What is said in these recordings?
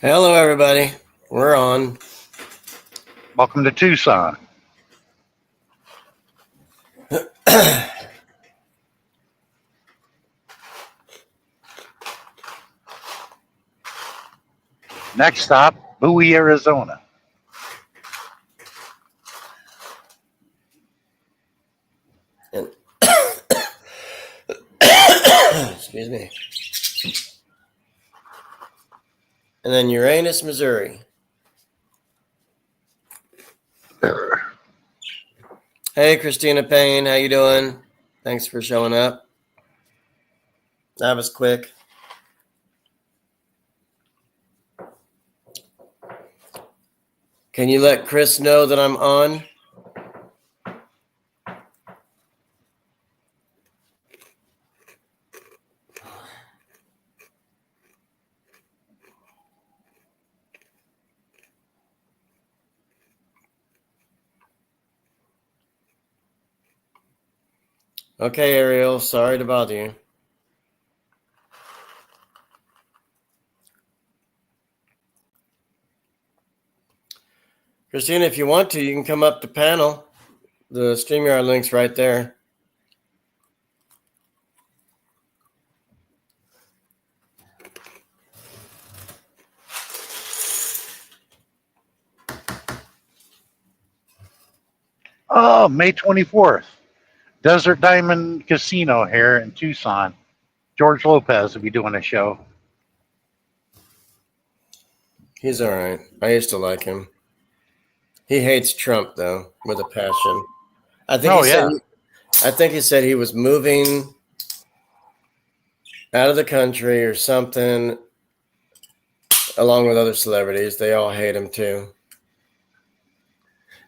Hello, everybody. We're on. Welcome to Tucson. Next stop, Bowie, Arizona. And excuse me. And then Uranus, Missouri. Hey, Christina Payne, how you doing? Thanks for showing up. That was quick. Can you let Chris know that I'm on? Okay, Ariel, sorry to bother you. Christina, if you want to, you can come up to panel. The StreamYard link's right there. Oh, May 24th. Desert Diamond Casino here in Tucson. George Lopez will be doing a show. He's all right. I used to like him. He hates Trump, though, with a passion. I think he said he was moving out of the country or something, along with other celebrities. They all hate him too.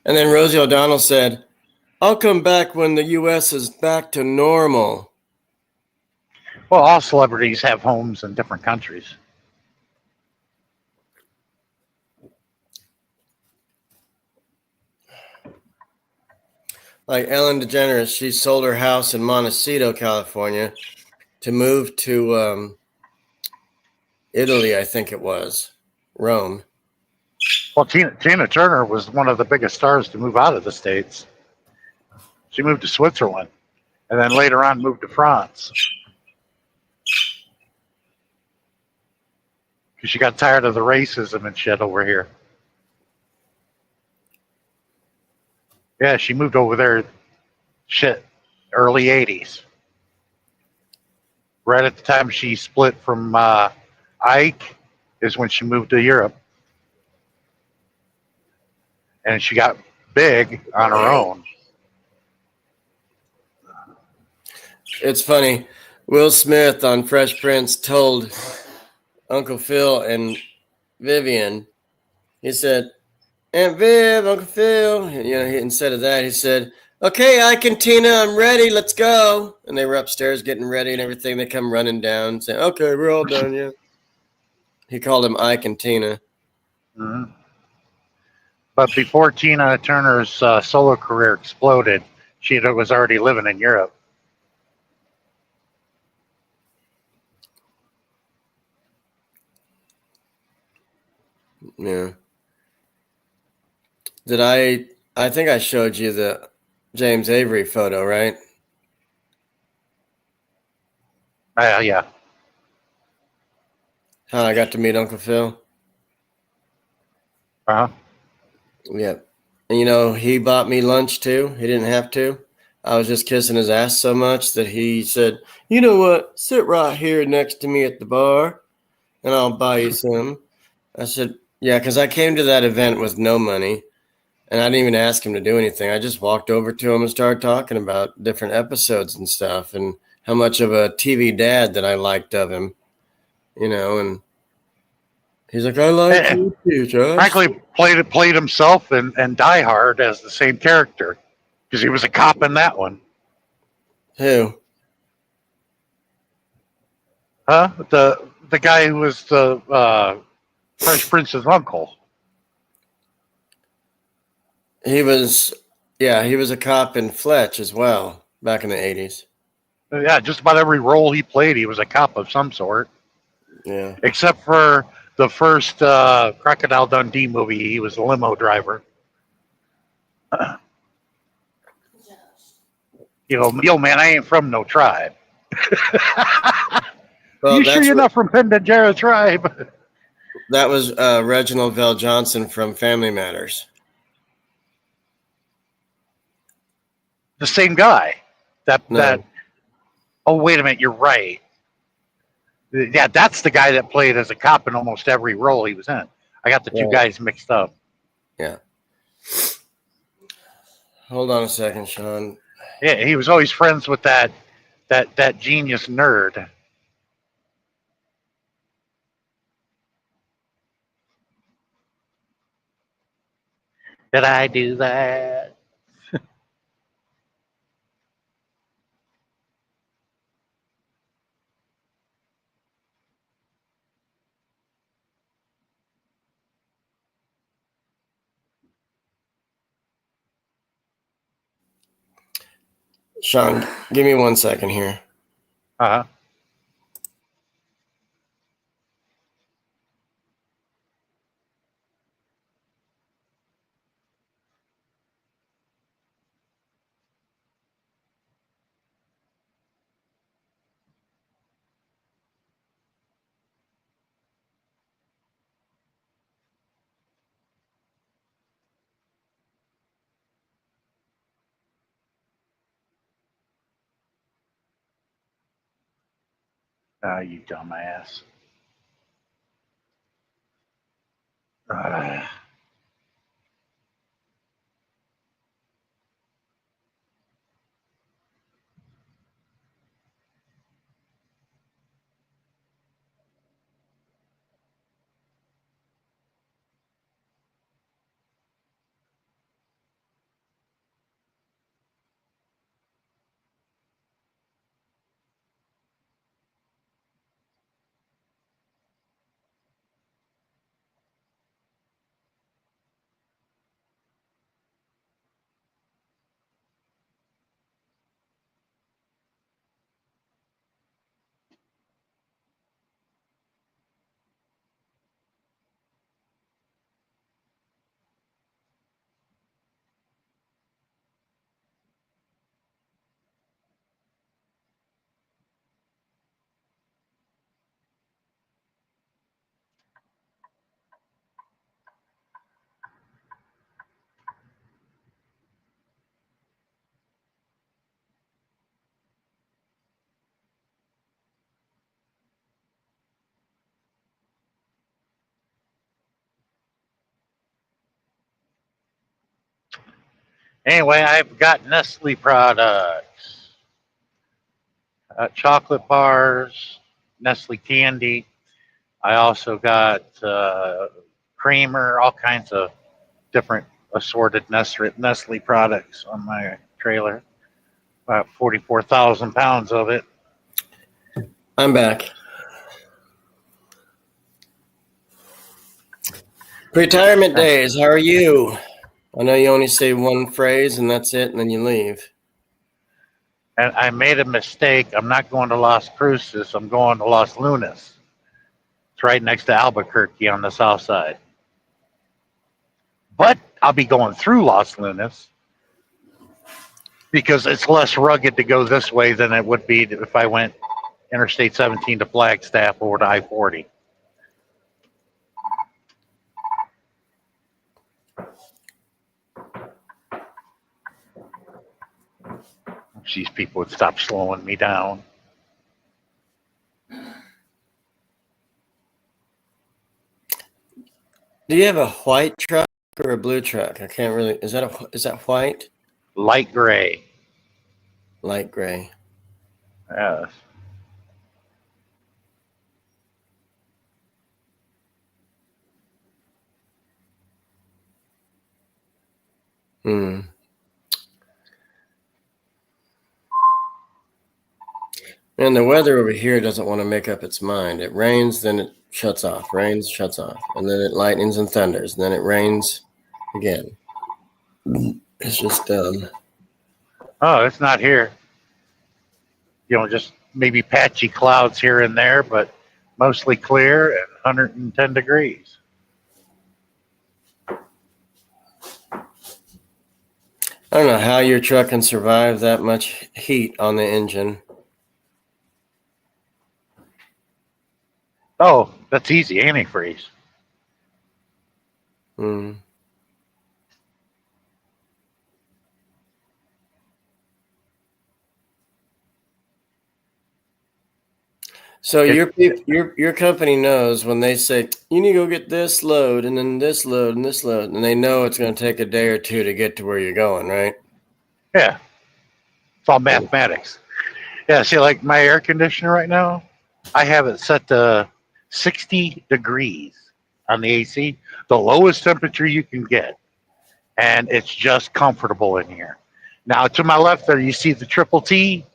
And then Rosie O'Donnell said, I'll come back when the U.S. is back to normal. Well, all celebrities have homes in different countries. Like Ellen DeGeneres, she sold her house in Montecito, California, to move to Italy, I think it was, Rome. Well, Tina Turner was one of the biggest stars to move out of the States. She moved to Switzerland and then later on moved to France because she got tired of the racism and shit over here. Yeah, she moved over there, early 80s. Right at the time she split from Ike is when she moved to Europe. And she got big on her own. It's funny. Will Smith on Fresh Prince told Uncle Phil and Vivian, he said, Aunt Viv, Uncle Phil, instead of that, he said, okay, Ike and Tina, I'm ready, let's go. And they were upstairs getting ready and everything. They come running down saying, okay, we're all done, yeah. He called them Ike and Tina. Mm-hmm. But before Tina Turner's solo career exploded, she was already living in Europe. Yeah. I think I showed you the James Avery photo, right? Yeah. How I got to meet Uncle Phil. Uh-huh. Yeah. And he bought me lunch too. He didn't have to. I was just kissing his ass so much that he said, you know what? Sit right here next to me at the bar and I'll buy you some. I said, yeah, because I came to that event with no money and I didn't even ask him to do anything. I just walked over to him and started talking about different episodes and stuff and how much of a TV dad that I liked of him, and he's like, I like you too, Josh. Frankly, played himself and Die Hard as the same character because he was a cop in that one. Who? Huh? The guy who was the Fresh Prince's uncle. He was a cop in Fletch as well back in the 80s. Yeah, just about every role he played, he was a cop of some sort. Yeah. Except for the first Crocodile Dundee movie, he was a limo driver. Yo, man, I ain't from no tribe. Well, You sure you're not from Pendanjara tribe? that was Reginald Vell Johnson from Family Matters. The same guy. No. Oh, wait a minute, you're right. Yeah, that's the guy that played as a cop in almost every role he was in. I got the two guys mixed up. Yeah. Hold on a second, Sean. Yeah, he was always friends with that genius nerd. Did I do that? Sean, give me 1 second here. Uh-huh. You dumbass. Anyway, I've got Nestle products, chocolate bars, Nestle candy. I also got creamer, all kinds of different assorted Nestle products on my trailer. About 44,000 pounds of it. I'm back. Retirement days, how are you? I know you only say one phrase and that's it, and then you leave. And I made a mistake. I'm not going to Las Cruces. I'm going to Los Lunas. It's right next to Albuquerque on the south side. But I'll be going through Los Lunas because it's less rugged to go this way than it would be if I went Interstate 17 to Flagstaff or to I-40. These people would stop slowing me down. Do you have a white truck or a blue truck? I can't really. Is that white? Light gray. Light gray. Yes. Hmm. And the weather over here doesn't want to make up its mind. It rains, then it shuts off. Rains, shuts off. And then it lightnings and thunders. And then it rains again. It's just dumb. Oh, it's not here. Just maybe patchy clouds here and there, but mostly clear and 110 degrees. I don't know how your truck can survive that much heat on the engine. Oh, that's easy, antifreeze. Mm. So your company knows when they say you need to go get this load and then this load and this load, and they know it's going to take a day or two to get to where you're going, right? Yeah, it's all mathematics. Yeah, see, like my air conditioner right now, I have it set to 60 degrees on the AC, the lowest temperature you can get, and it's just comfortable in here. Now, to my left there, you see the Triple T.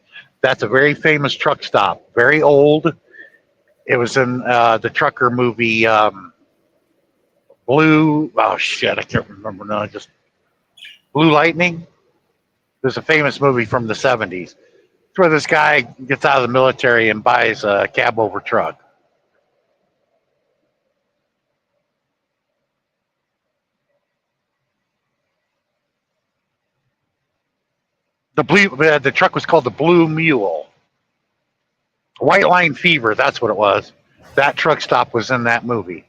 That's a very famous truck stop, very old. It was in the trucker movie Blue. Oh shit, I can't remember now. Just Blue Lightning. There's a famous movie from the 70s. It's where this guy gets out of the military and buys a cab over truck. The truck was called the Blue Mule. White Line Fever, that's what it was. That truck stop was in that movie.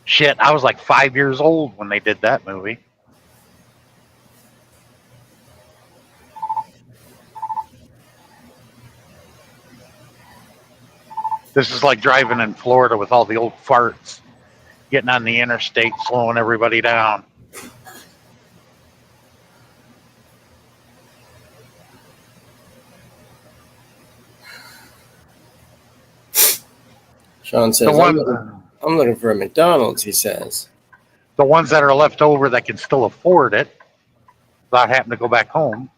Shit, I was like 5 years old when they did that movie. This is like driving in Florida with all the old farts, getting on the interstate, slowing everybody down. Sean says, I'm looking for a McDonald's, he says. The ones that are left over that can still afford it without having to go back home.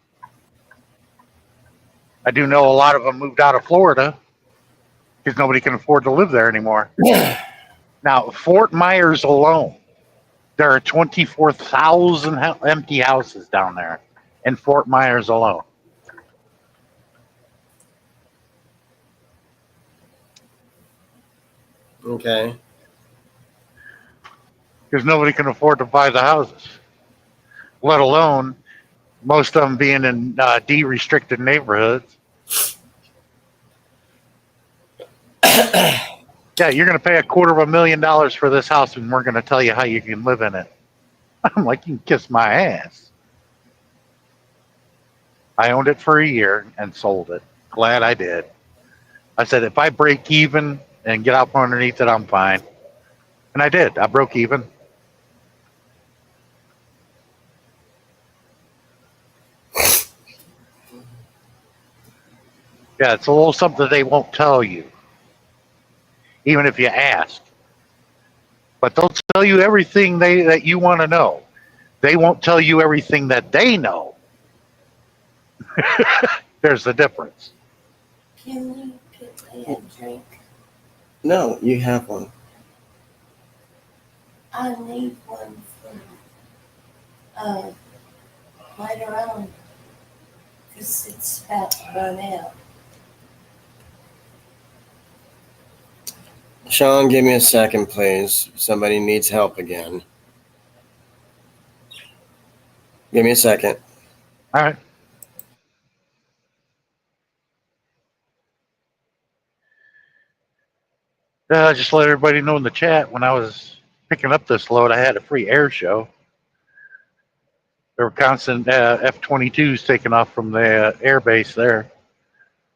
I do know a lot of them moved out of Florida because nobody can afford to live there anymore. Now, Fort Myers alone, there are 24,000 empty houses down there in Fort Myers alone. Okay. Because nobody can afford to buy the houses, let alone most of them being in de-restricted neighborhoods. Yeah, you're going to pay $250,000 for this house, and we're going to tell you how you can live in it. I'm like, you can kiss my ass. I owned it for a year and sold it. Glad I did. I said, if I break even and get out from underneath it, I'm fine. And I did. I broke even. Yeah, it's a little something they won't tell you, even if you ask. But they'll tell you everything that you want to know. They won't tell you everything that they know. There's the difference. Can you get me a drink? No, you have one. I need one for later on because it's about to run out. Sean, give me a second, please. Somebody needs help again. Give me a second. All right. Just let everybody know in the chat, when I was picking up this load, I had a free air show. There were constant F-22s taking off from the air base there,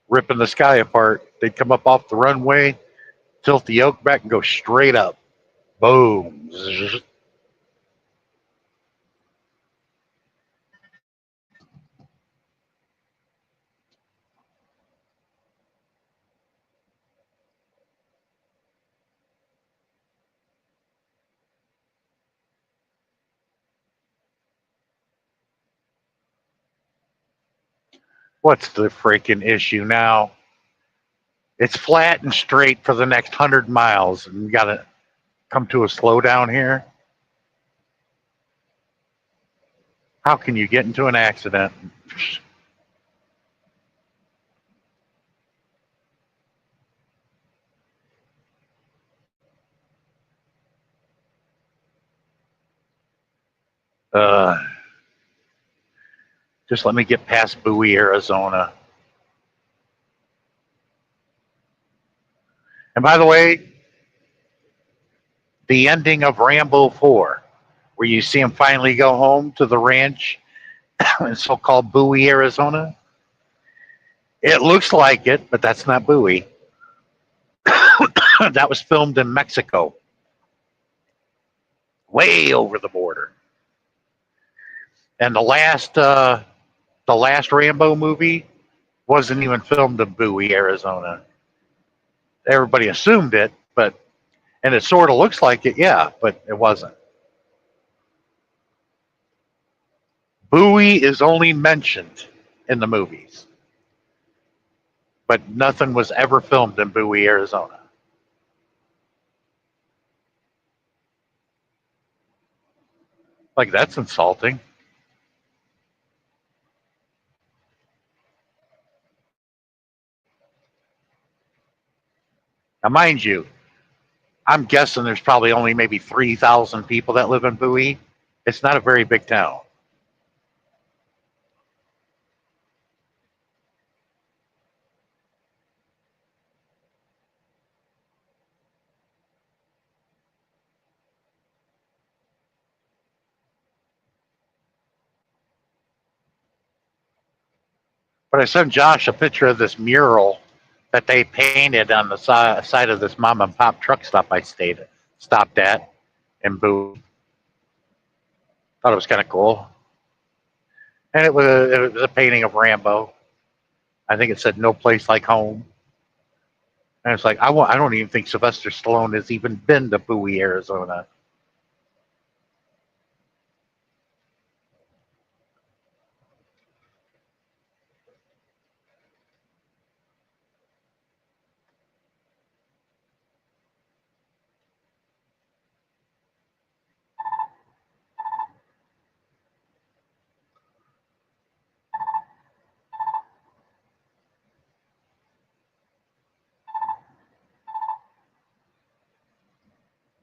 ripping the sky apart. They'd come up off the runway, tilt the yoke back, and go straight up. Boom. What's the freaking issue now? It's flat and straight for the next 100 miles, and you got to come to a slowdown here. How can you get into an accident? Uh, just let me get past Bowie, Arizona. And by the way, the ending of Rambo 4, where you see him finally go home to the ranch in so-called Bowie, Arizona. It looks like it, but that's not Bowie. That was filmed in Mexico, way over the border. And the last Rambo movie wasn't even filmed in Bowie, Arizona. Everybody assumed it, and it sort of looks like it, yeah, but it wasn't. Bowie is only mentioned in the movies, but nothing was ever filmed in Bowie, Arizona. Like, that's insulting. Now, mind you, I'm guessing there's probably only maybe 3,000 people that live in Bowie. It's not a very big town. But I sent Josh a picture of this mural that they painted on the side of this mom and pop truck stop I stopped at in Bowie. Thought it was kind of cool. And it was a painting of Rambo. I think it said "No place like home." And it's like I don't even think Sylvester Stallone has even been to Bowie, Arizona.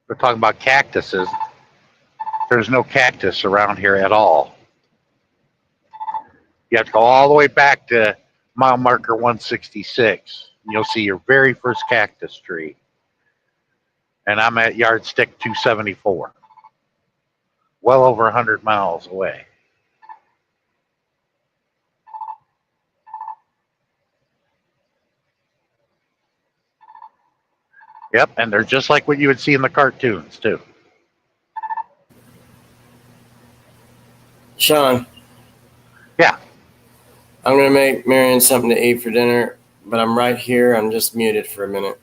We're talking about cactuses. There's no cactus around here at all. You have to go all the way back to mile marker 166. You'll see your very first cactus tree. And I'm at yardstick 274, well over 100 miles away. Yep, and they're just like what you would see in the cartoons, too. Sean. Yeah. I'm going to make Marion something to eat for dinner, but I'm right here. I'm just muted for a minute.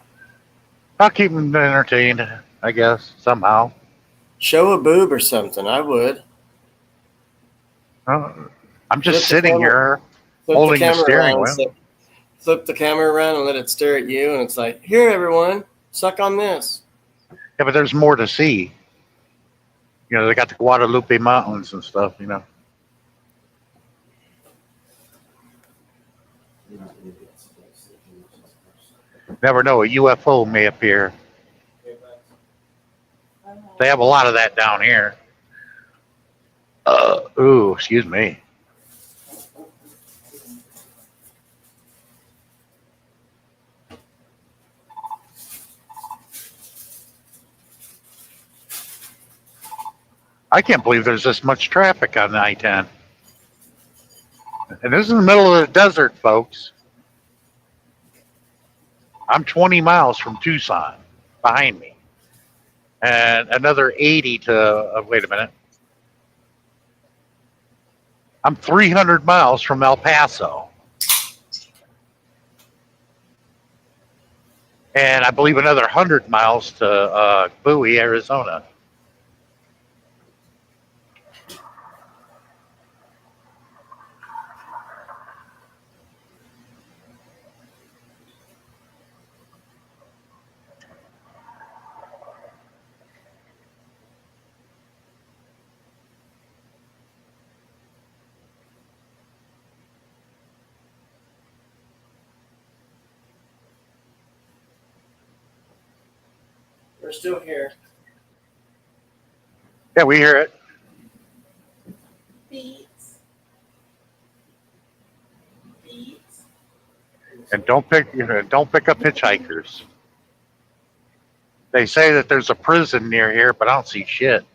I'll keep them entertained, I guess, somehow. Show a boob or something. I would. I'm just sitting here holding the steering wheel. Flip the camera around and let it stare at you, and it's like, here, everyone, suck on this. Yeah, but there's more to see. You know, they got the Guadalupe Mountains and stuff, you know. Never know, a UFO may appear. They have a lot of that down here. Ooh, excuse me. I can't believe there's this much traffic on I-10. And this is in the middle of the desert, folks. I'm 20 miles from Tucson, behind me. And another 80 to, wait a minute. I'm 300 miles from El Paso. And I believe another 100 miles to Bowie, Arizona. We're still here. Yeah, we hear it. And don't pick up hitchhikers. They say that there's a prison near here, but I don't see shit.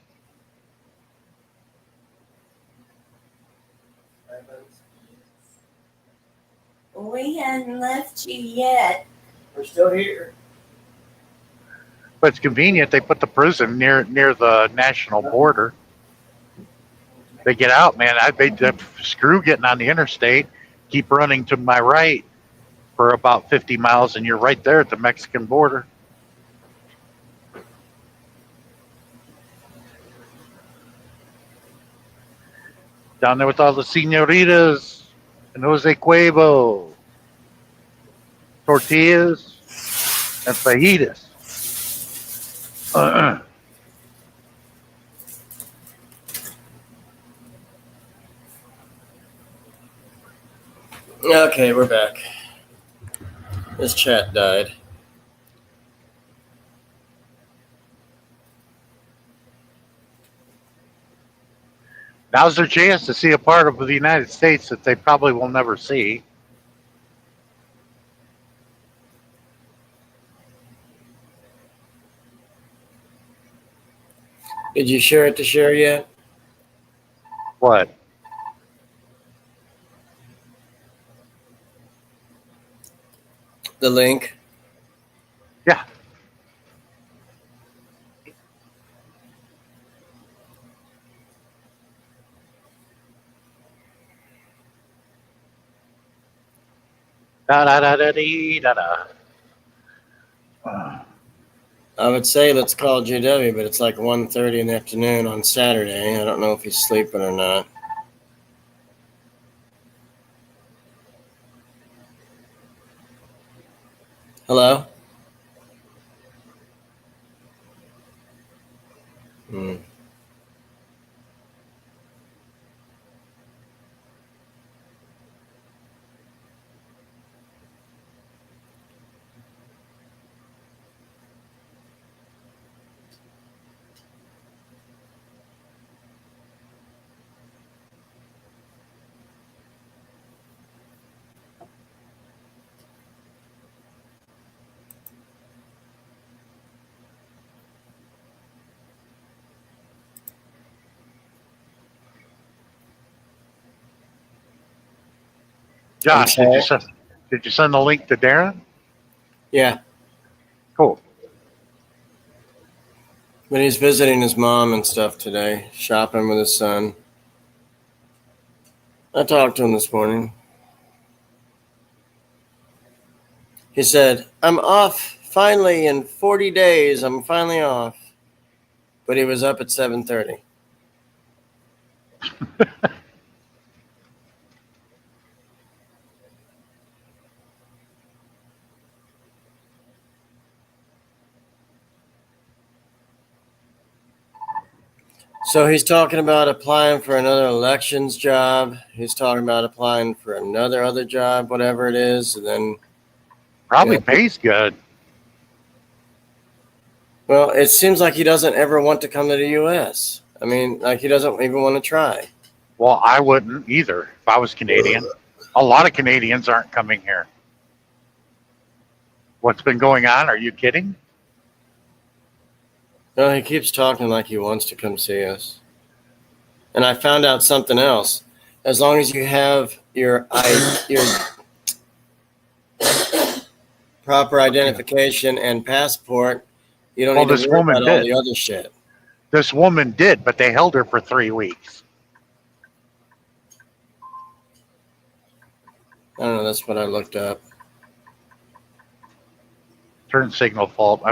We hadn't left you yet. We're still here. But it's convenient. They put the prison near the national border. They get out, man. Screw getting on the interstate. Keep running to my right for about 50 miles, and you're right there at the Mexican border. Down there with all the senoritas and Jose Cuervo, tortillas, and fajitas. Okay, we're back. This chat died. Now's their chance to see a part of the United States that they probably will never see. Did you share it to share yet? What? The link? Yeah. Da da da da dee, da da. I would say let's call JW, but it's like 1:30 in the afternoon on Saturday. I don't know if he's sleeping or not. Hello? Josh, Okay. did you send the link to Darren? Yeah, Cool. but he's visiting his mom and stuff today, shopping with his son. I talked to him this morning. He said, I'm off finally in 40 days. I'm finally off. But he was up at 7:30. So he's talking about applying for another elections job. He's talking about applying for another other job, whatever it is. And then, Probably Yeah. pays good. well, it seems like he doesn't ever want to come to the U.S. I mean, like he doesn't even want to try. Well, I wouldn't either if I was Canadian. A lot of Canadians aren't coming here. What's been going on? Are you kidding? No, he keeps talking like he wants to come see us. And I found out something else. As long as you have your proper identification and passport, you don't Well, need to this worry woman about all did. the other shit. This woman did, but they held her for 3 weeks. I don't know. That's what I looked up. Turn signal fault.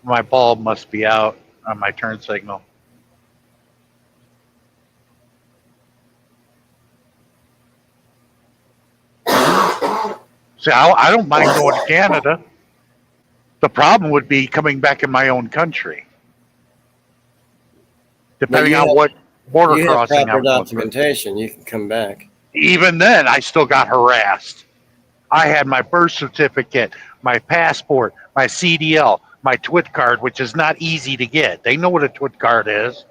My bulb must be out on my turn signal. See, I don't mind going to Canada. The problem would be coming back in my own country. Depending you on have- what border You have crossing proper I'm going through. documentation. You can come back. Even then, I still got harassed. I had my birth certificate, my passport, my CDL, my TWIT card, which is not easy to get. They know what a TWIT card is.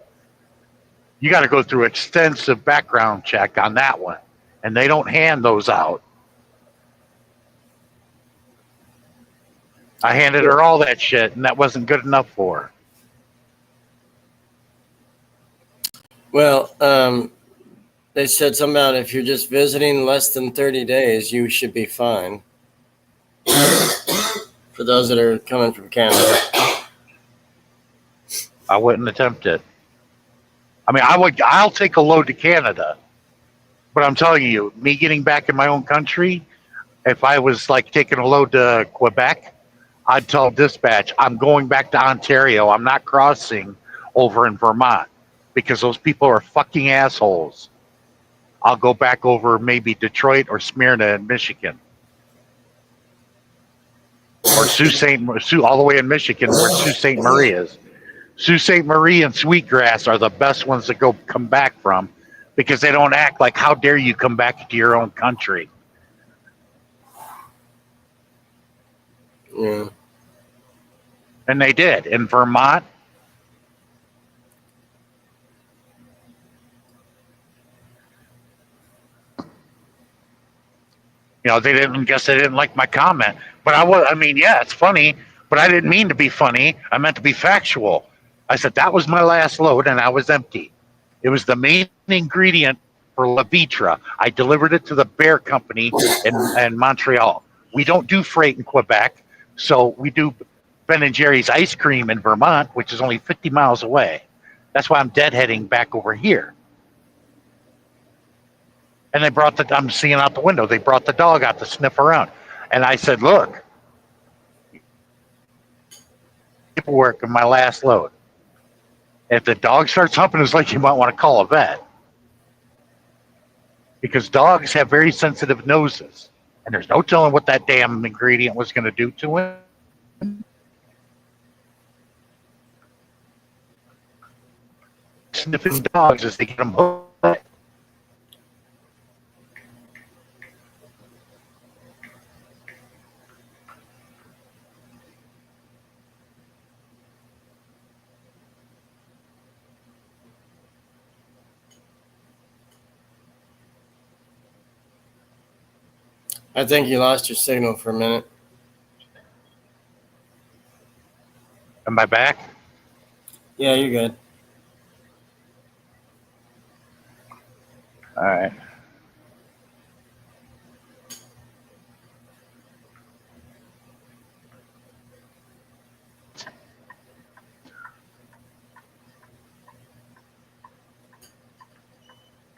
You got to go through extensive background check on that one, and they don't hand those out. I handed her all that shit, and that wasn't good enough for her. Well, they said something about if you're just visiting less than 30 days, you should be fine. For those that are coming from Canada. I wouldn't attempt it. I mean, I'll take a load to Canada, but I'm telling you, me getting back in my own country, if I was like taking a load to Quebec, I'd tell dispatch, I'm going back to Ontario. I'm not crossing over in Vermont because those people are fucking assholes. I'll go back over maybe Detroit or Smyrna in Michigan. Or Sault Ste. All the way in Michigan where Sault Ste. Marie is. Sault Ste. Marie and Sweetgrass are the best ones to come back from because they don't act like, how dare you come back to your own country? Yeah. And they did. In Vermont, they didn't like my comment. But I mean, yeah, it's funny, but I didn't mean to be funny. I meant to be factual. I said that was my last load and I was empty. It was the main ingredient for La Vitra. I delivered it to the Bear Company in Montreal. We don't do freight in Quebec, so we do Ben and Jerry's ice cream in Vermont, which is only 50 miles away. That's why I'm deadheading back over here. And I'm seeing out the window, they brought the dog out to sniff around. And I said, look, paperwork in my last load. If the dog starts humping, it's like you might want to call a vet. Because dogs have very sensitive noses. And there's no telling what that damn ingredient was going to do to him. Sniffing dogs as they get them hooked. I think you lost your signal for a minute. Am I back? Yeah, you're good. All right.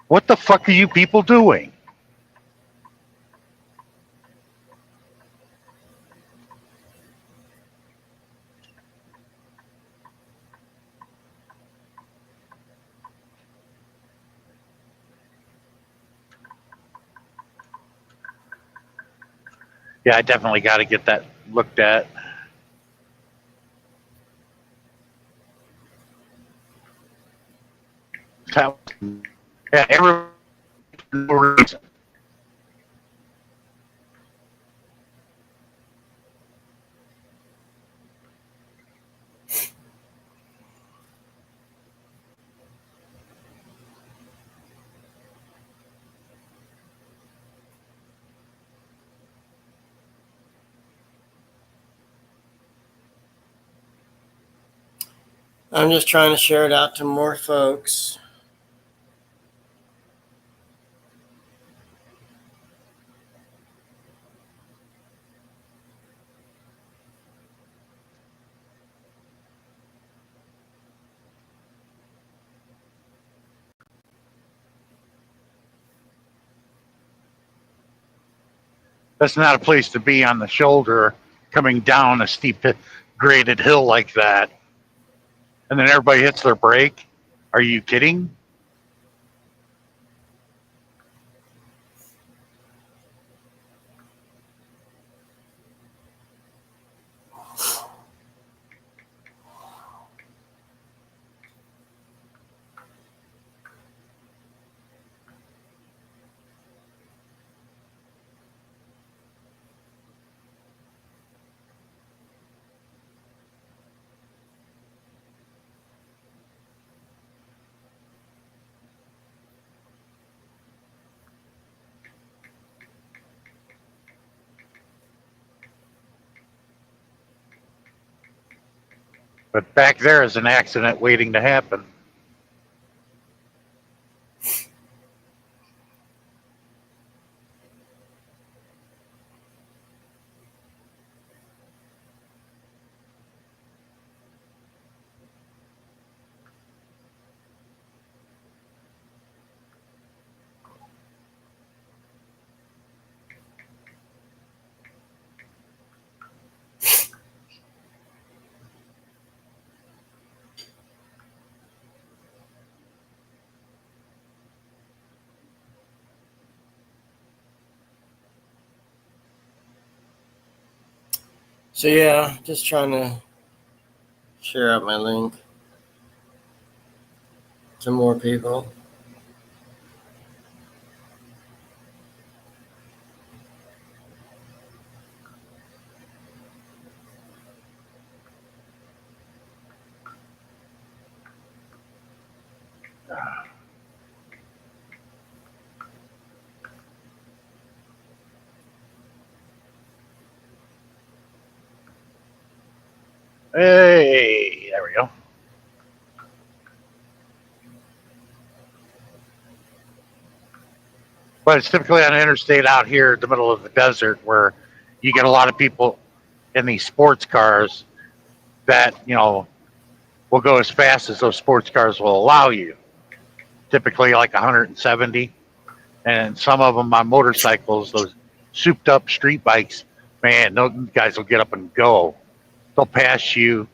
What the fuck are you people doing? Yeah, I definitely got to get that looked at. Yeah, every no reason. I'm just trying to share it out to more folks. That's not a place to be on the shoulder coming down a steep graded hill like that. And then everybody hits their brake. Are you kidding? But back there is an accident waiting to happen. So yeah, just trying to share out my link to more people. Hey, there we go. But it's typically on an interstate out here in the middle of the desert where you get a lot of people in these sports cars that, will go as fast as those sports cars will allow you, typically like 170. And some of them on motorcycles, those souped up street bikes, man, those guys will get up and go. They'll pass you.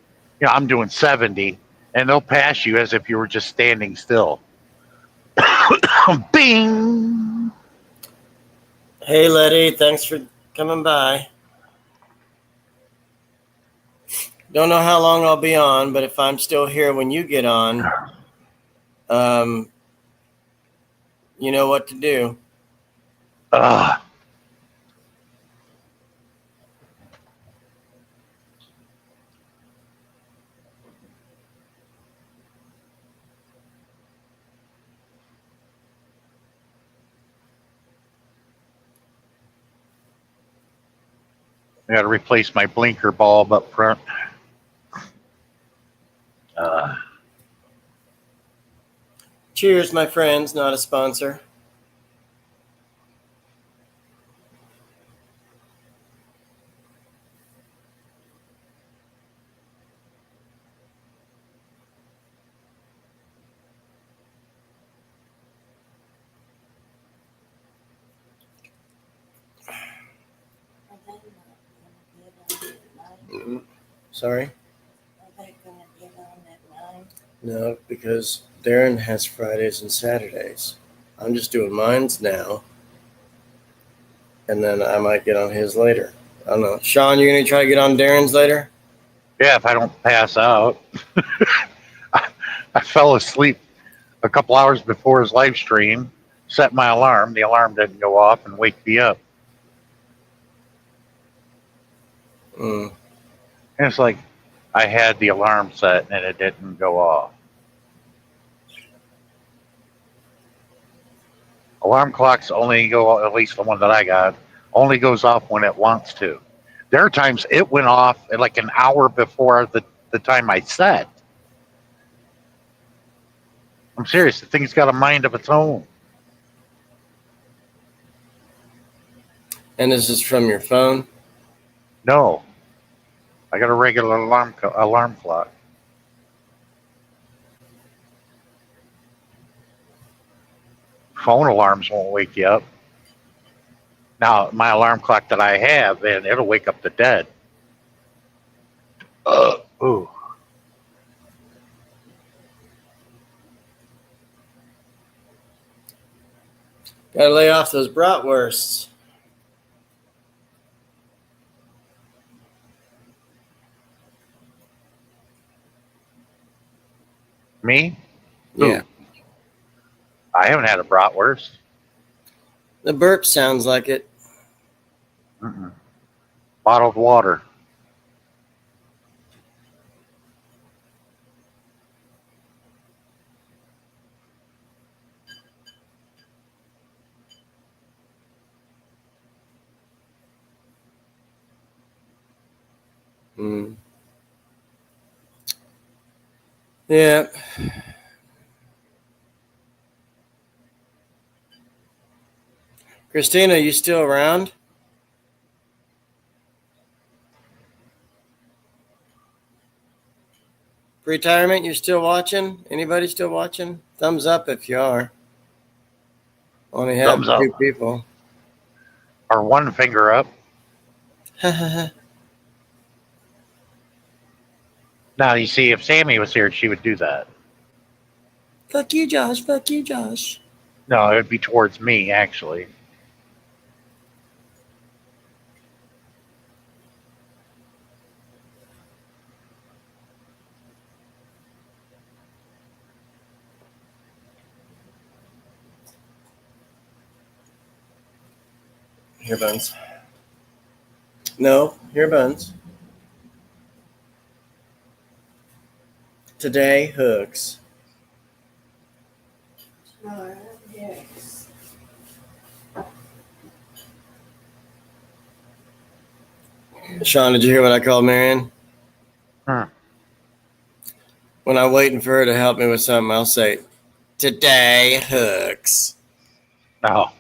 I'm doing 70, and they'll pass you as if you were just standing still. Bing! Hey, Letty, thanks for coming by. Don't know how long I'll be on, but if I'm still here when you get on, you know what to do. Ugh. I got to replace my blinker bulb up front. Cheers, my friends, not a sponsor. Are they not gonna get on at 9? Sorry? Are they gonna get on at 9? No, because Darren has Fridays and Saturdays. I'm just doing mines now, and then I might get on his later. I don't know. Sean, you're going to try to get on Darren's later? Yeah, if I don't pass out. I fell asleep a couple hours before his live stream, set my alarm. The alarm didn't go off and wake me up. Mm. And it's like I had the alarm set and it didn't go off. Alarm clocks only go, at least the one that I got, only goes off when it wants to. There are times it went off at like an hour before the time I set. I'm serious. The thing's got a mind of its own. And this is from your phone? No, I got a regular alarm clock. Phone alarms won't wake you up. Now, my alarm clock that I have, and it'll wake up the dead. Ooh. Gotta lay off those bratwursts. Me? Yeah. Ooh. I haven't had a bratwurst. The burp sounds like it. Mm-mm. Bottled water. Mm. Yeah. Christina, you still around? Retirement, you still watching? Anybody still watching? Thumbs up if you are. Only have Thumbs up. 2 people. Or one finger up. Now, you see, if Sammy was here, she would do that. Fuck you, Josh. Fuck you, Josh. No, it would be towards me, actually. Here, Buns. No, here, Buns. Today, hooks. Tomorrow, yes. Sean, did you hear what I called Marion? When I'm waiting for her to help me with something, I'll say, today, hooks. Oh,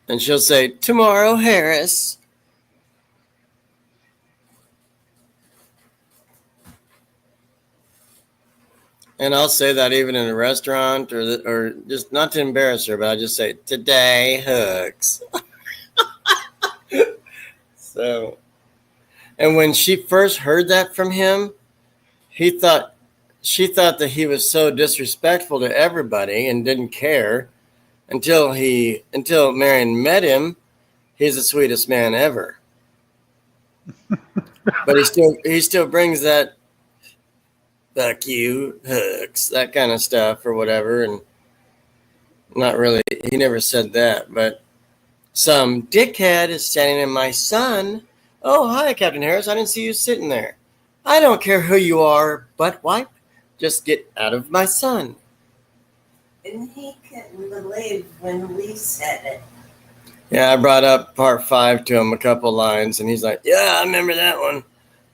And she'll say, tomorrow, Harris. And I'll say that even in a restaurant or just not to embarrass her, but I just say, today, hooks. So, and when she first heard that from him, she thought that he was so disrespectful to everybody and didn't care until Marion met him. He's the sweetest man ever. But he still brings that fuck you, hooks, that kind of stuff or whatever. And not really, he never said that, but some dickhead is standing in my son. Oh, hi, Captain Harris. I didn't see you sitting there. I don't care who you are, butt wipe. Just get out of my son. And he couldn't believe when we said it. Yeah, I brought up part 5 to him a couple lines, and he's like, yeah, I remember that one.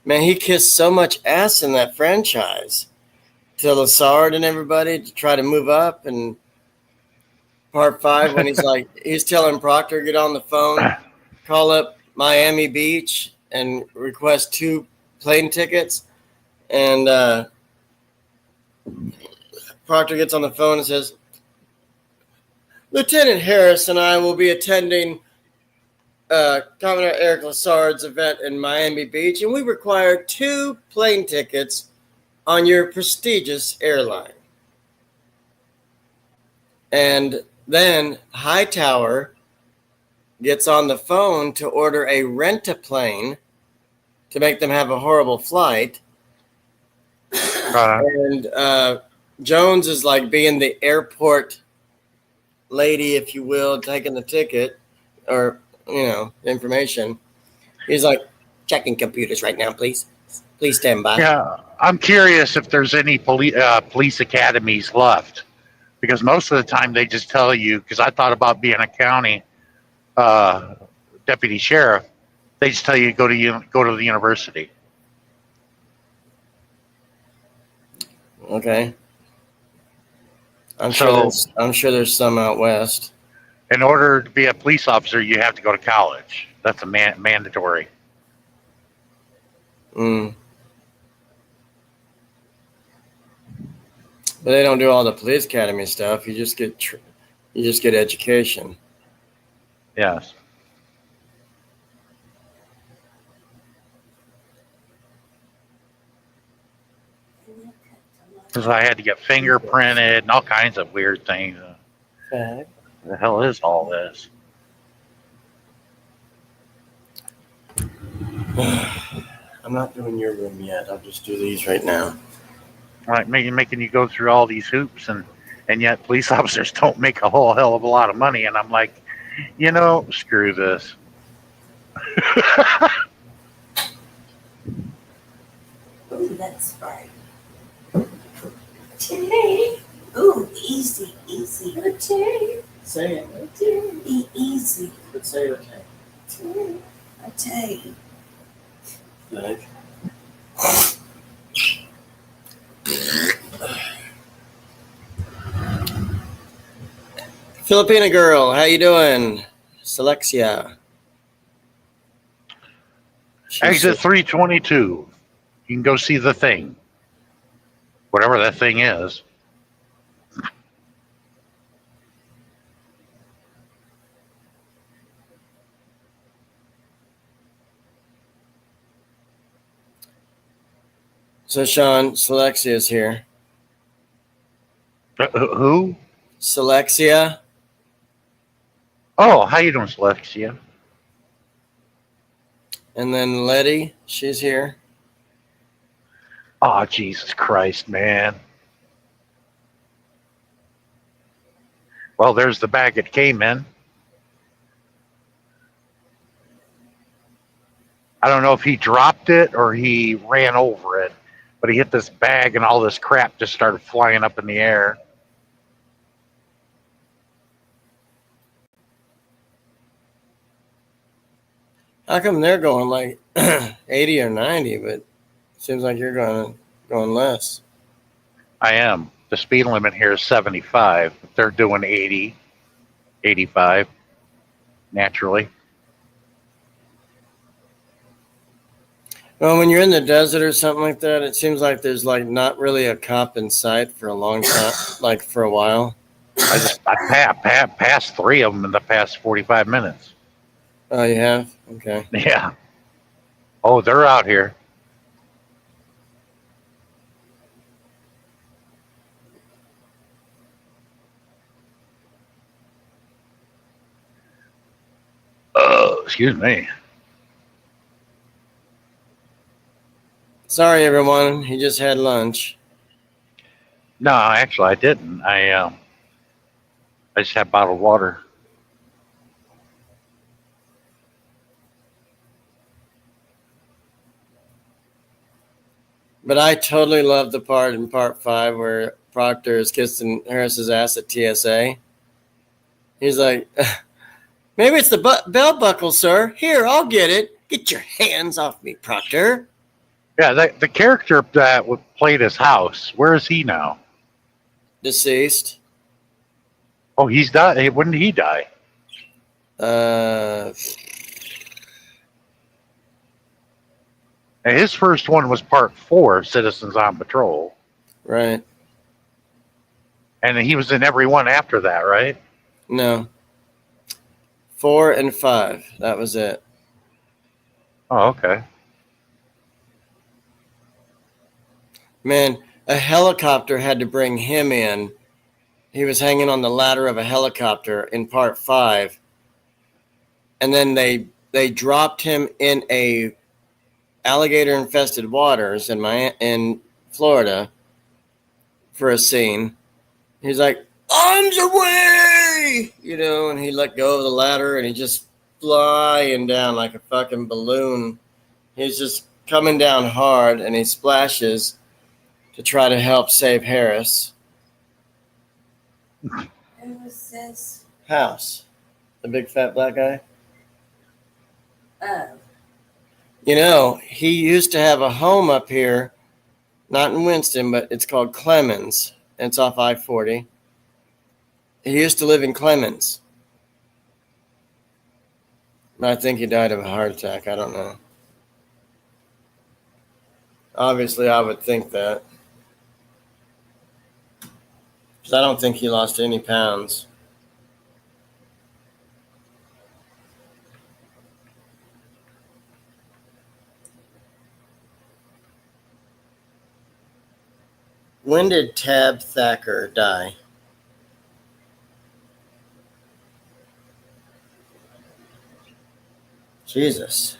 Man, he kissed so much ass in that franchise to Lassard and everybody to try to move up. And part 5, when he's telling Proctor, get on the phone, call up Miami Beach and request 2 plane tickets. And Proctor gets on the phone and says, Lieutenant Harris and I will be attending Commodore Eric Lassard's event in Miami Beach, and we require 2 plane tickets on your prestigious airline. And then Hightower gets on the phone to order a rent-a-plane to make them have a horrible flight. And Jones is like being the airport lady, if you will, taking the ticket or, information. He's like, checking computers right now, please. Please stand by. yeah. I'm curious if there's any police academies left, because most of the time they just tell you. Because I thought about being a county deputy sheriff. They just tell you go to the university. Okay. I'm sure there's some out west. In order to be a police officer, you have to go to college. That's a mandatory. But they don't do all the police academy stuff. You just get education. Yes. Because I had to get fingerprinted and all kinds of weird things. Okay. What the hell is all this? I'm not doing your room yet. I'll just do these right now. Like making you go through all these hoops, and yet police officers don't make a whole hell of a lot of money. And I'm like, screw this. Ooh, that's right. Today. Ooh, easy. Okay. Say it. Be easy. But say it. Okay. Like. Filipina girl, how you doing? Selexia. Exit 322. You can go see the thing. Whatever that thing is. So Sean, Selexia is here. Who? Selexia. Oh, how you doing, Celestia? And then Letty, she's here. Oh, Jesus Christ, man. Well, there's the bag it came in. I don't know if he dropped it or he ran over it, but he hit this bag and all this crap just started flying up in the air. How come they're going like 80 or 90, but it seems like you're going less? I am. The speed limit here is 75. They're doing 80, 85, naturally. Well, when you're in the desert or something like that, it seems like there's like not really a cop in sight for a long time, like for a while. I passed 3 of them in the past 45 minutes. Oh, you have? Okay. Yeah. Oh, they're out here. Excuse me. Sorry, everyone. He just had lunch. No, actually, I didn't. I just had bottled water. But I totally love the part in part 5 where Proctor is kissing Harris's ass at TSA. He's like, maybe it's the belt buckle, sir. Here, I'll get it. Get your hands off me, Proctor. Yeah, the character that played his house, where is he now? Deceased. Oh, he's died. When did he die? And his first one was part 4, Citizens on Patrol. Right. And he was in every one after that, right? No. 4 and 5. That was it. Oh, okay. Man, a helicopter had to bring him in. He was hanging on the ladder of a helicopter in part 5. And then they dropped him in a alligator infested waters in Florida for a scene. He's like, arms away, and he let go of the ladder and he just flying down like a fucking balloon. He's just coming down hard and he splashes to try to help save Harris. Who was this? House, the big fat black guy. Oh. He used to have a home up here, not in Winston, but it's called Clemens. It's off I-40. He used to live in Clemens. I think he died of a heart attack. I don't know. Obviously, I would think that. Because I don't think he lost any pounds. When did Tab Thacker die? Jesus.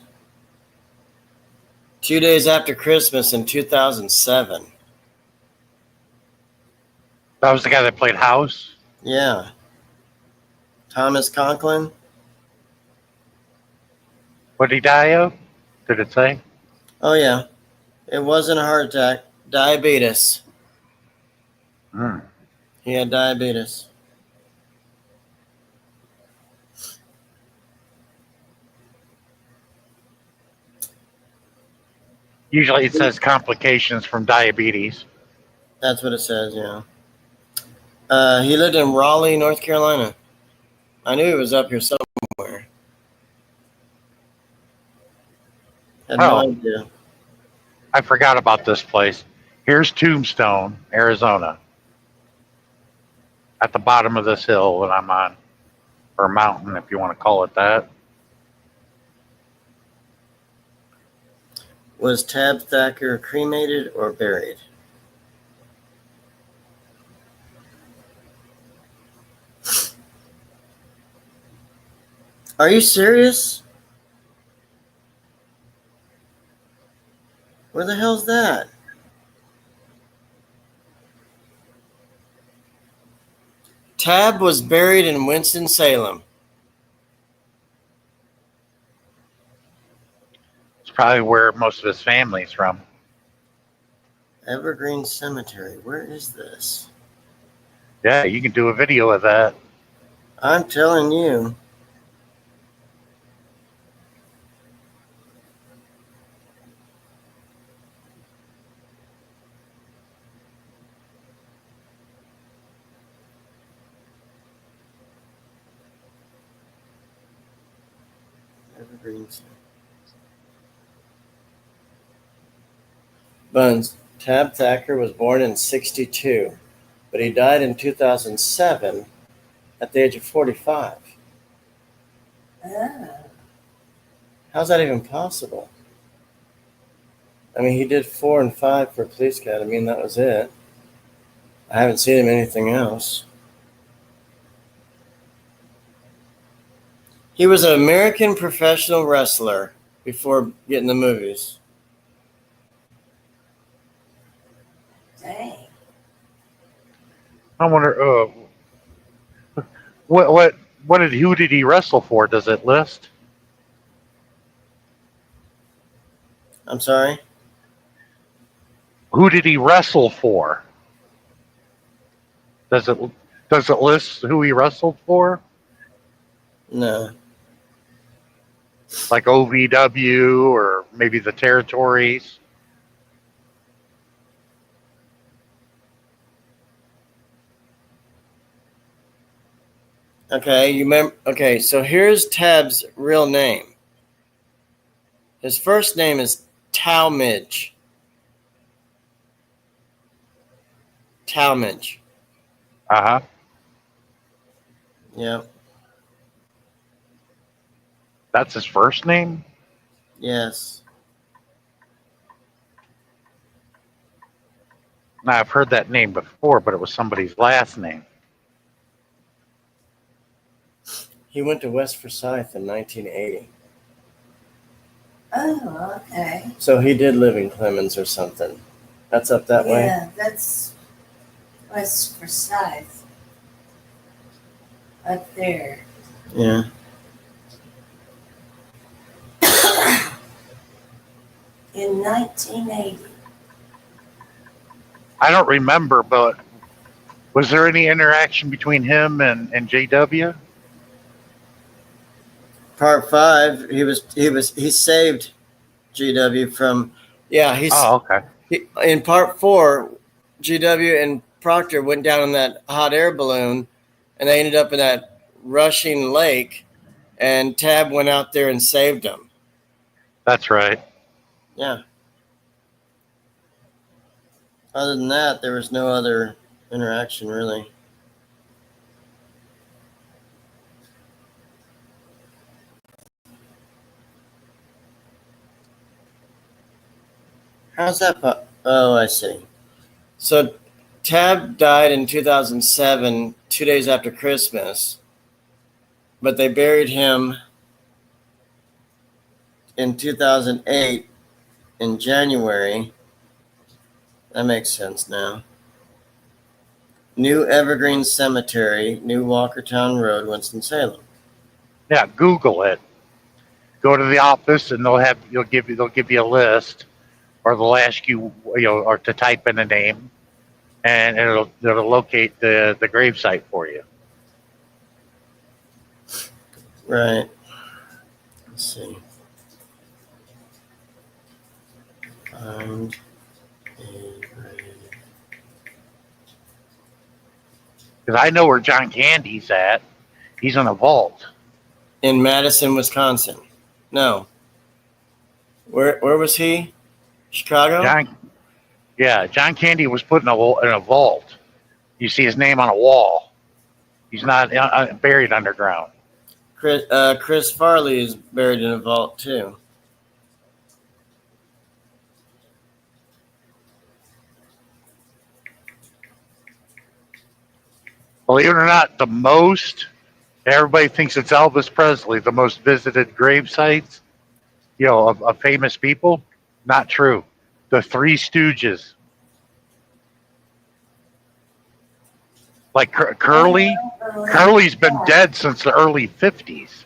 2 days after Christmas in 2007. That was the guy that played House? Yeah. Thomas Conklin? What did he die of? Did it say? Oh, yeah. It wasn't a heart attack. Diabetes. He had diabetes. Usually it says complications from diabetes. That's what it says, yeah. He lived in Raleigh, North Carolina. I knew he was up here somewhere. Had no Oh. idea. I forgot about this place. Here's Tombstone, Arizona, at the bottom of this hill that I'm on, or mountain, if you want to call it that. Was Tab Thacker cremated or buried? Are you serious? Where the hell's that? Tab was buried in Winston-Salem. It's probably where most of his family's from. Evergreen Cemetery. Where is this? Yeah, you can do a video of that. I'm telling you. Evergreen Cemetery. Buns. Tab Thacker was born in 1962, but he died in 2007 at the age of 45. Ah, How's that even possible? I mean, he did 4 and 5 for Police Academy, and that was it. I haven't seen him in anything else. He was an American professional wrestler before getting the movies. dang. I wonder, who did he wrestle for? Does it list? I'm sorry? Who did he wrestle for? Does it list who he wrestled for? No. Like OVW or maybe the Territories? Okay, you remember? Okay, so here's Tab's real name. His first name is Talmadge. Talmadge. Uh-huh. Yep. That's his first name? Yes. Now, I've heard that name before, but it was somebody's last name. He went to West Forsyth in 1980. Oh, okay. So he did live in Clemens or something. That's up that way? Yeah, that's West Forsyth. Up there. Yeah. In 1980. I don't remember, but was there any interaction between him and JW? Part 5, he saved GW from, Oh, okay. in part 4, GW and Proctor went down in that hot air balloon, and they ended up in that rushing lake, and Tab went out there and saved them. That's right. Yeah. Other than that, there was no other interaction, really. How's that? Oh, I see. So Tab died in 2007, 2 days after Christmas, but they buried him in 2008 in January. That makes sense now. New Evergreen Cemetery, New Walkertown Road, Winston-Salem. Yeah, Google it. Go to the office, and they'll give you a list, or they'll ask you, or to type in a name, and it'll locate the gravesite for you. Right. Let's see. Find a grave. Because I know where John Candy's at. He's in a vault. In Madison, Wisconsin. No. Where was he? Chicago? John Candy was put in a vault. You see his name on a wall. He's not buried underground. Chris Farley is buried in a vault too. Believe it or not, everybody thinks it's Elvis Presley, the most visited grave sites, of famous people. Not true. The Three Stooges. Like Curly. Curly's been dead since the early 50s.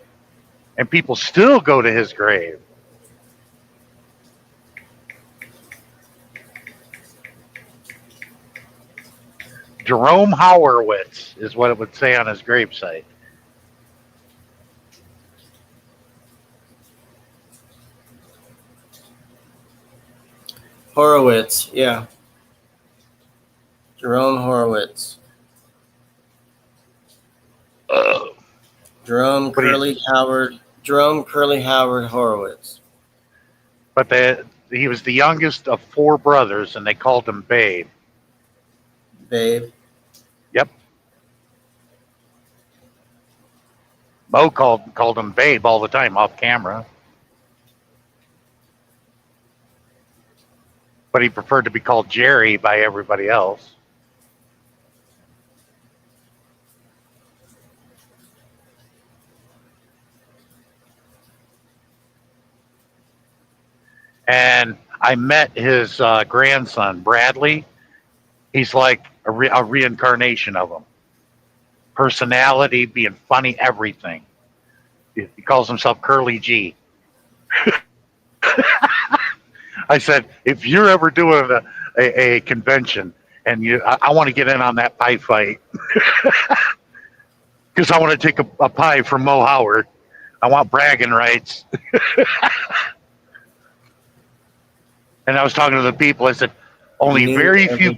And people still go to his grave. Jerome Horowitz is what it would say on his gravesite. Horowitz, yeah. Jerome Horowitz. Jerome Curly Howard Horowitz. But he was the youngest of 4 brothers, and they called him Babe. Babe. Yep. Mo called him Babe all the time off camera. But he preferred to be called Jerry by everybody else. And I met his grandson, Bradley. He's like a reincarnation of him. Personality, being funny, everything. He calls himself Curly G. I said, if you're ever doing a convention and I want to get in on that pie fight because I want to take a pie from Mo Howard. I want bragging rights. And I was talking to the people. I said, only very few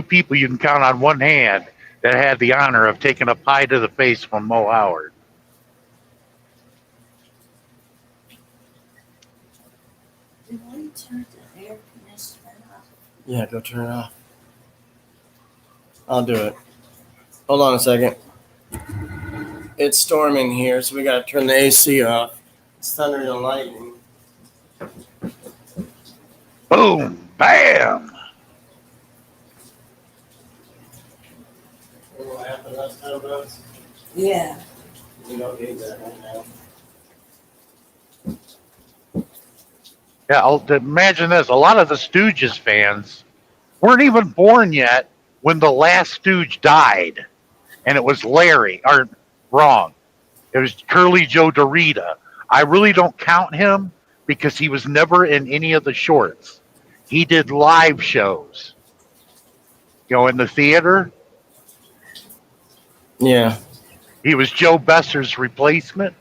people you can count on one hand that had the honor of taking a pie to the face from Mo Howard. Did we turn the air conditioner off? Yeah, go turn it off. I'll do it. Hold on a second. It's storming here, so we gotta turn the AC off. It's thundering and lightning. Boom! Bam! What happened last time, Bugs? Yeah. We don't need that right now. Yeah, imagine this. A lot of the Stooges fans weren't even born yet when the last Stooge died. And it was Larry. Or, wrong. It was Curly Joe Dorita. I really don't count him because he was never in any of the shorts. He did live shows. In the theater. Yeah. He was Joe Besser's replacement.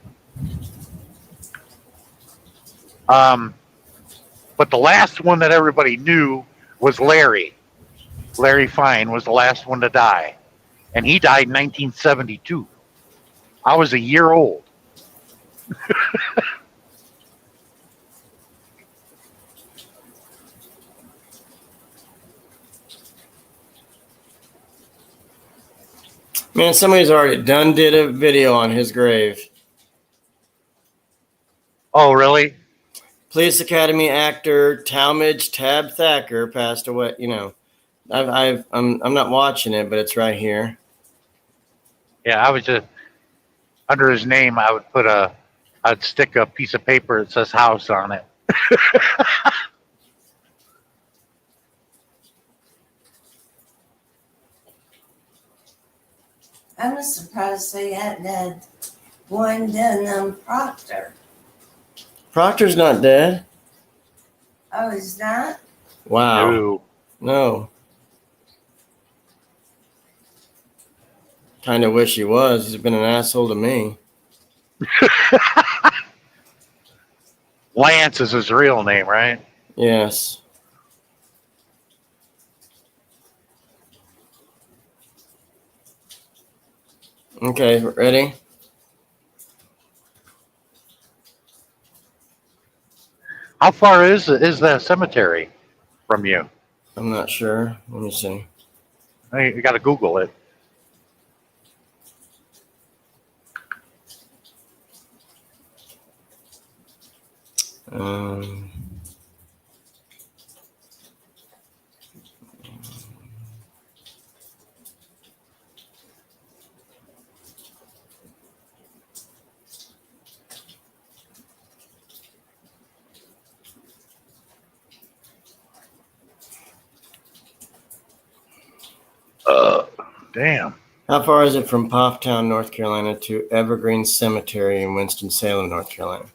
But the last one that everybody knew was Larry. Larry Fine was the last one to die. And he died in 1972. I was a year old. Man, somebody's already did a video on his grave. Oh, really? Police Academy actor Talmadge Tab Thacker passed away. I'm not watching it, but it's right here. Yeah, I was just under his name. I'd stick a piece of paper that says house on it. I was surprised they hadn't had one done Proctor. Proctor's not dead. Oh, he's not? Wow. No. Kind of wish he was. He's been an asshole to me. Lance is his real name, right? Yes. Okay, ready? How far is the cemetery from you? I'm not sure. Let me see. You got to Google it. Um, Damn. how far is it from Pofftown, North Carolina to Evergreen Cemetery in Winston-Salem, North Carolina?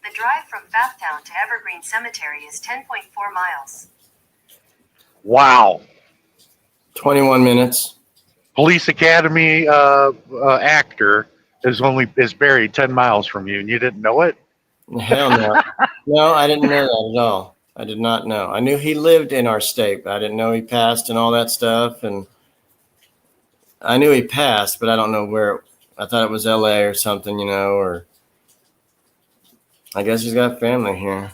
The drive from Pfafftown to Evergreen Cemetery is 10.4 miles. Wow. 21 minutes. Police Academy actor is buried 10 miles from you, and you didn't know it. Hell no. No, I didn't know that at all. I did not know. I knew he lived in our state, but I didn't know he passed and all that stuff. And I knew he passed, but I don't know where. I thought it was LA or something, or I guess he's got family here.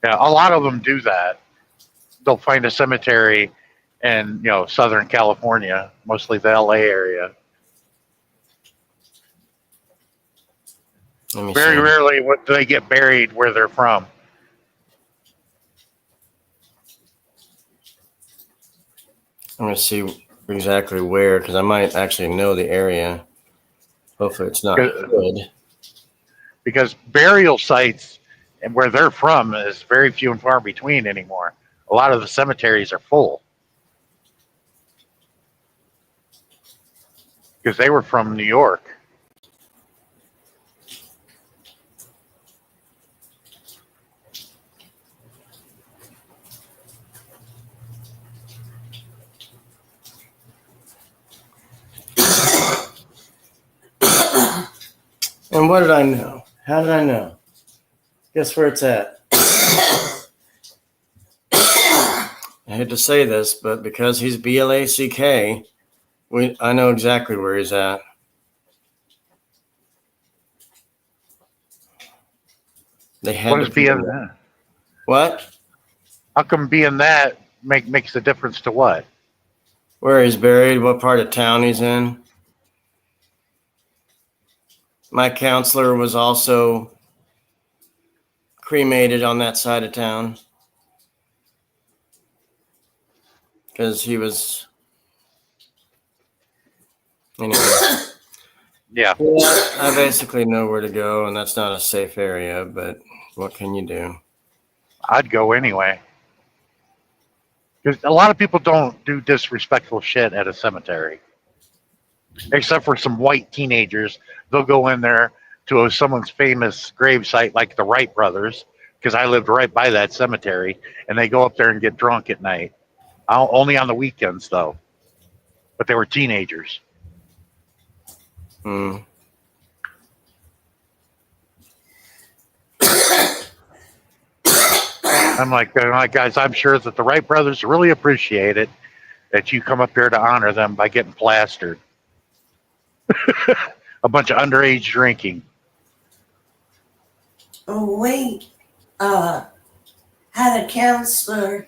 Yeah, a lot of them do that. They'll find a cemetery in Southern California, mostly the LA area. Let me Very see. rarely do they get buried where they're from. I'm going to see exactly where, because I might actually know the area. Hopefully it's not good. Because burial sites and where they're from is very few and far between anymore. A lot of the cemeteries are full because they were from New York. And what did I know? How did I know? Guess where it's at? I hate to say this, but because he's BLACK, I know exactly where he's at. They had What to is being that? What? How come being that makes a difference to what? Where he's buried, what part of town he's in. My counselor was also cremated on that side of town because he was. Anyway. Yeah. I basically know where to go, and that's not a safe area, but what can you do? I'd go anyway. Because a lot of people don't do disrespectful shit at a cemetery. Except for some white teenagers. They'll go in there to someone's famous grave site like the Wright brothers, because I lived right by that cemetery, and they go up there and get drunk at night. Only on the weekends, though. But they were teenagers. Hmm. I'm like, guys, I'm sure that the Wright brothers really appreciate it that you come up here to honor them by getting plastered. A bunch of underage drinking. Oh, we had a counselor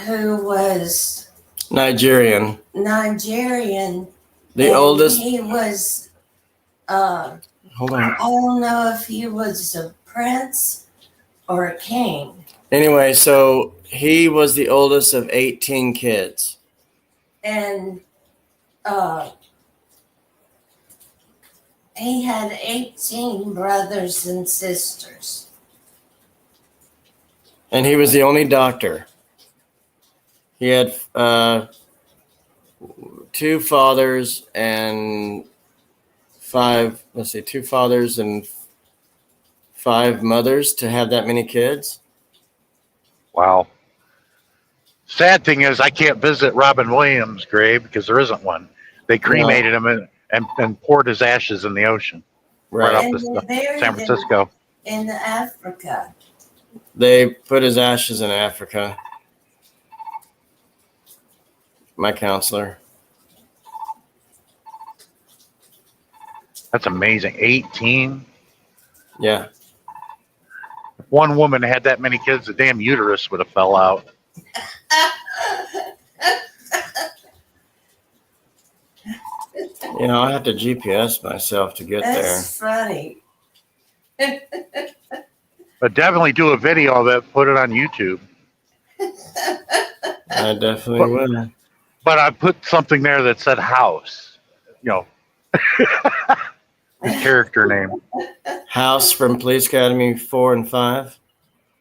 who was Nigerian. Nigerian. The and oldest. He was, Hold on. I don't know if he was a prince or a king. Anyway, so he was the oldest of 18 kids. And he had 18 brothers and sisters. And he was the only doctor. He had two fathers and two fathers and 5 mothers to have that many kids. Wow. Sad thing is, I can't visit Robin Williams' grave because there isn't one. They cremated him and poured his ashes in the ocean. Right off San Francisco. In Africa. They put his ashes in Africa. My counselor. That's amazing. 18. Yeah. If one woman had that many kids, the damn uterus would have fell out. You know, I have to GPS myself to get That's funny. But definitely do a video of it, put it on YouTube. there. I definitely will. But I put something there that said house. You know, his character name. House from Police Academy 4 and 5.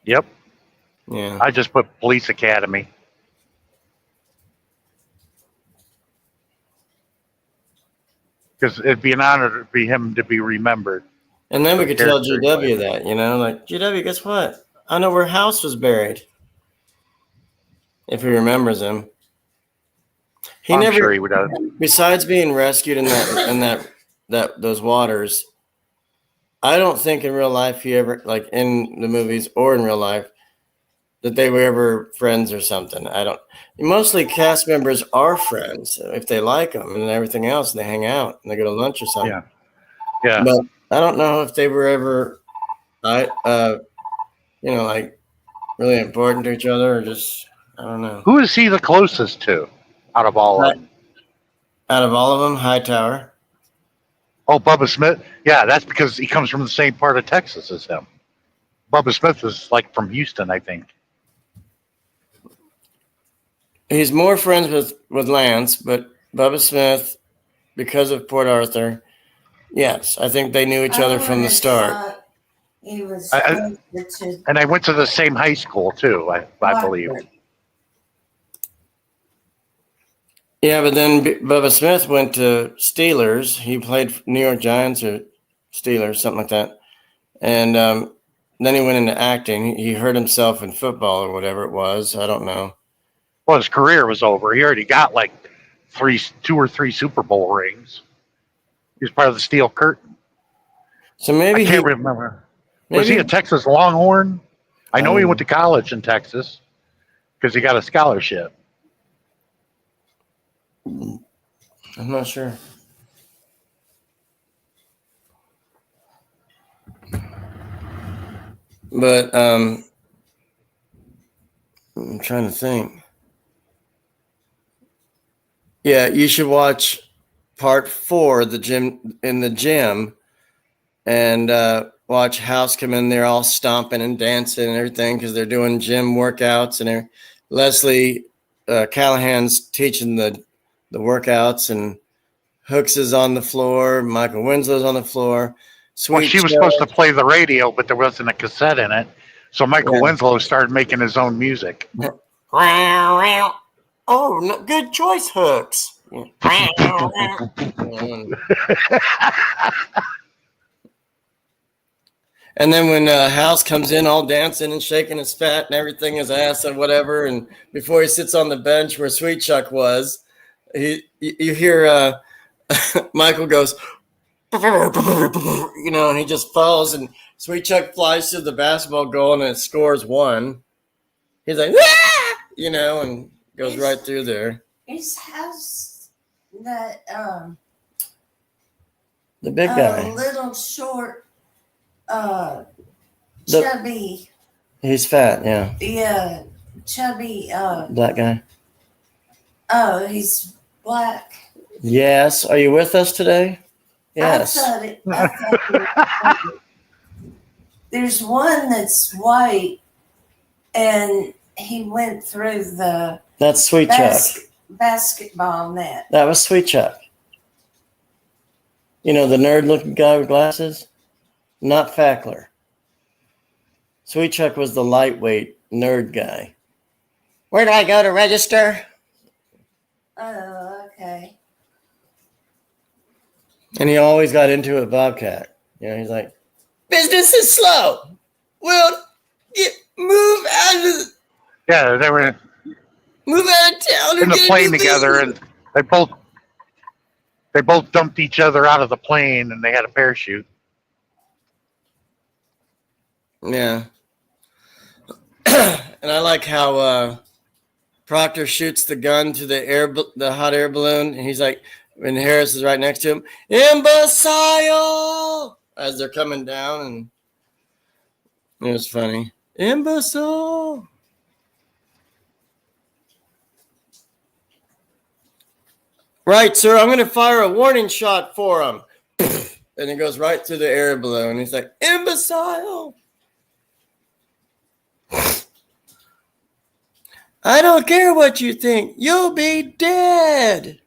Yep. Yeah. I just put Police Academy. Because it'd be an honor for him to be remembered. And then we could tell Character GW that, you know, like, GW, guess what? I know where House was buried. If he remembers him. He I'm never, sure he would have. besides being rescued in those waters, I don't think in real life he ever, like in the movies or in real life, that they were ever friends or something. I don't. Mostly cast members are friends if they like them and everything else, and they hang out and they go to lunch or something. Yeah. Yeah. But I don't know if they were ever, like really important to each other or just, I don't know. Who is he the closest to out of all of them? Out of all of them, Hightower. Oh, Bubba Smith? Yeah, that's because he comes from the same part of Texas as him. Bubba Smith is like from Houston, I think. He's more friends with Lance, but Bubba Smith, because of Port Arthur, yes, I think they knew each other from the start. He was And I went to the same high school, too, I believe. Yeah, but then Bubba Smith went to Steelers. He played for New York Giants or Steelers, something like that. And then he went into acting. He hurt himself in football or whatever it was. I don't know. Well, his career was over. He already got like 2 or 3 Super Bowl rings. He was part of the Steel Curtain. So maybe I can't remember. Was he a Texas Longhorn? I know he went to college in Texas because he got a scholarship. I'm not sure. But I'm trying to think. Yeah, you should watch part 4, the gym in the gym, and watch House come in there all stomping and dancing and everything because they're doing gym workouts and Leslie Callahan's teaching the workouts and Hooks is on the floor, Michael Winslow's on the floor. Well, she was supposed to play the radio, but there wasn't a cassette in it. So Michael Winslow started making his own music. Oh, no, good choice, Hooks. And then when House comes in all dancing and shaking his fat and everything, his ass and whatever, and before he sits on the bench where Sweet Chuck was, you hear Michael goes, and he just falls, and Sweet Chuck flies to the basketball goal and it scores 1. He's like, and goes right through there. His house, that The big guy. little short, chubby. He's fat, yeah. Yeah, chubby. Black guy. Oh, he's black. Yes. Are you with us today? Yes. I thought it. There's one that's white, and he went through the That's Sweet Chuck. basketball net. That was Sweet Chuck. You know, the nerd-looking guy with glasses? Not Fackler. Sweet Chuck was the lightweight nerd guy. Where do I go to register? Oh, okay. And he always got into it with Bobcat. He's like, business is slow. Well, move out of Yeah, they were town in the plane together, and they both dumped each other out of the plane, and they had a parachute. Yeah. And I like how Proctor shoots the gun to the hot air balloon, and he's like, And Harris is right next to him. Imbecile! As they're coming down, and it was funny. Imbecile! Right, sir. I'm going to fire a warning shot for him. And it goes right through the air balloon. And he's like, imbecile! I don't care what you think. You'll be dead.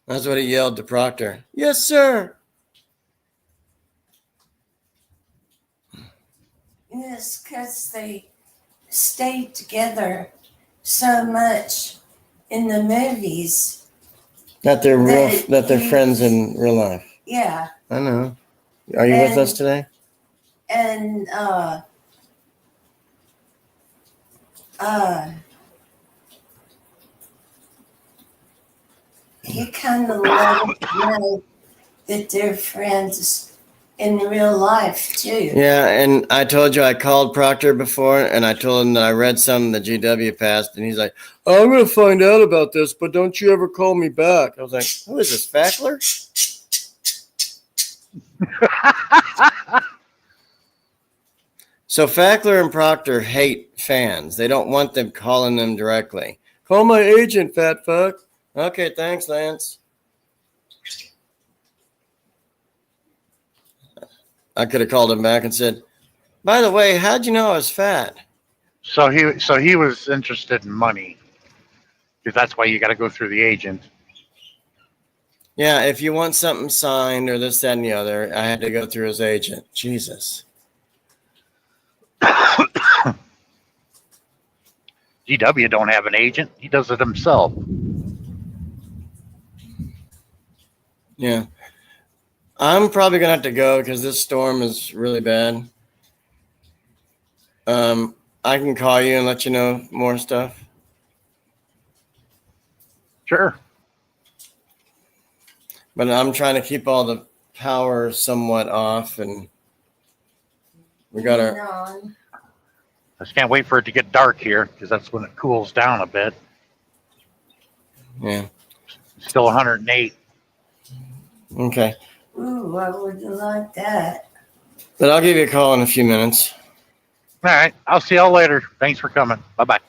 That's what he yelled to Proctor. Yes, sir. Yes, because they stayed together so much in the movies. That they're friends in real life. Yeah. I know. Are you with us today? And he kind of let us know that they're friends in real life too. Yeah, and I told you I called Proctor before, and I told him that I read something that GW passed, and he's like, oh, I'm going to find out about this, but don't you ever call me back. I was like, who is this, Fackler? So Fackler and Proctor hate fans. They don't want them calling them directly. Call my agent, fat fuck. Okay, thanks, Lance. I could have called him back and said, by the way, how'd you know I was fat? So he was interested in money, because that's why you got to go through the agent. Yeah, if you want something signed or this, that, and the other, I had to go through his agent. Jesus. GW don't have an agent. He does it himself. Yeah. I'm probably going to have to go because this storm is really bad. I can call you and let you know more stuff. Sure. But I'm trying to keep all the power somewhat off, and we got our... on. I just can't wait for it to get dark here, because that's when it cools down a bit. Yeah. Still 108. Okay. Ooh, I wouldn't like that. But I'll give you a call in a few minutes. All right. I'll see y'all later. Thanks for coming. Bye-bye.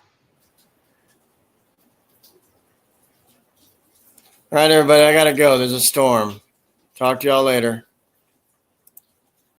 All right, everybody, I got to go. There's a storm. Talk to y'all later.